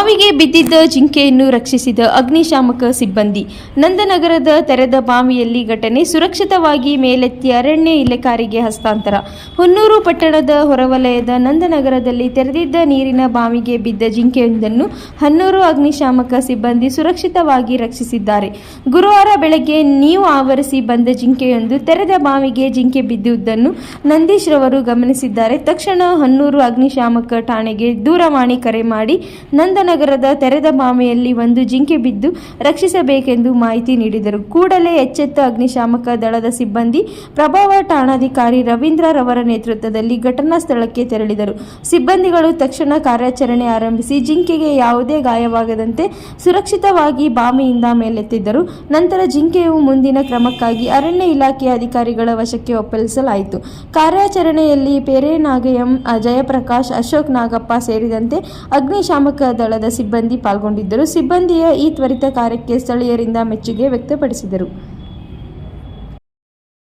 ಬಾವಿಗೆ ಬಿದ್ದಿದ್ದ ಜಿಂಕೆಯನ್ನು ರಕ್ಷಿಸಿದ ಅಗ್ನಿಶಾಮಕ ಸಿಬ್ಬಂದಿ. ನಂದನಗರದ ತೆರೆದ ಬಾವಿಯಲ್ಲಿ ಘಟನೆ. ಸುರಕ್ಷಿತವಾಗಿ ಮೇಲೆತ್ತಿ ಅರಣ್ಯ ಇಲಾಖೆಗೆ ಹಸ್ತಾಂತರ. ಹುನ್ನೂರು ಪಟ್ಟಣದ ಹೊರವಲಯದ ನಂದನಗರದಲ್ಲಿ ತೆರೆದಿದ್ದ ನೀರಿನ ಬಾವಿಗೆ ಬಿದ್ದ ಜಿಂಕೆಯೊಂದನ್ನು ಹನ್ನೂರು ಅಗ್ನಿಶಾಮಕ ಸಿಬ್ಬಂದಿ ಸುರಕ್ಷಿತವಾಗಿ ರಕ್ಷಿಸಿದ್ದಾರೆ. ಗುರುವಾರ ಬೆಳಗ್ಗೆ ನೀರು ಆವರಿಸಿ ಬಂದ ಜಿಂಕೆಯೊಂದು ತೆರೆದ ಬಾವಿಗೆ ಜಿಂಕೆ ಬಿದ್ದುದನ್ನು ನಂದೀಶ್ ರವರು ಗಮನಿಸಿದ್ದಾರೆ. ತಕ್ಷಣ ಹನ್ನೂರು ಅಗ್ನಿಶಾಮಕ ಠಾಣೆಗೆ ದೂರವಾಣಿ ಕರೆ ಮಾಡಿ ನಂದನಗರದ ತೆರೆದ ಬಾವಿಯಲ್ಲಿ ಒಂದು ಜಿಂಕೆ ಬಿದ್ದು ರಕ್ಷಿಸಬೇಕೆಂದು ಮಾಹಿತಿ ನೀಡಿದರು. ಕೂಡಲೇ ಎಚ್ಚೆತ್ತ ಅಗ್ನಿಶಾಮಕ ದಳದ ಸಿಬ್ಬಂದಿ ಪ್ರಭಾವ ಠಾಣಾಧಿಕಾರಿ ರವೀಂದ್ರ ರವರ ನೇತೃತ್ವದಲ್ಲಿ ಘಟನಾ ಸ್ಥಳಕ್ಕೆ ತೆರಳಿದರು. ಸಿಬ್ಬಂದಿಗಳು ತಕ್ಷಣ ಕಾರ್ಯಾಚರಣೆ ಆರಂಭಿಸಿ ಜಿಂಕೆಗೆ ಯಾವುದೇ ಗಾಯವಾಗದಂತೆ ಸುರಕ್ಷಿತವಾಗಿ ಬಾವಿಯಿಂದ ಮೇಲೆತ್ತಿದ್ದರು. ನಂತರ ಜಿಂಕೆಯು ಮುಂದಿನ ಕ್ರಮಕ್ಕಾಗಿ ಅರಣ್ಯ ಇಲಾಖೆಯ ಅಧಿಕಾರಿಗಳ ವಶಕ್ಕೆ ಒಪ್ಪಿಸಲಾಯಿತು. ಕಾರ್ಯಾಚರಣೆಯಲ್ಲಿ ಪೇರೆನಾಗಯಂ, ಜಯಪ್ರಕಾಶ್, ಅಶೋಕ್ ನಾಗಪ್ಪ ಸೇರಿದಂತೆ ಅಗ್ನಿಶಾಮಕ ದಳದ ಸಿಬ್ಬಂದಿ ಪಾಲ್ಗೊಂಡಿದ್ದರು. ಸಿಬ್ಬಂದಿಯ ಈ ತ್ವರಿತ ಕಾರ್ಯಕ್ಕೆ ಸ್ಥಳೀಯರಿಂದ ಮೆಚ್ಚುಗೆ ವ್ಯಕ್ತಪಡಿಸಿದರು.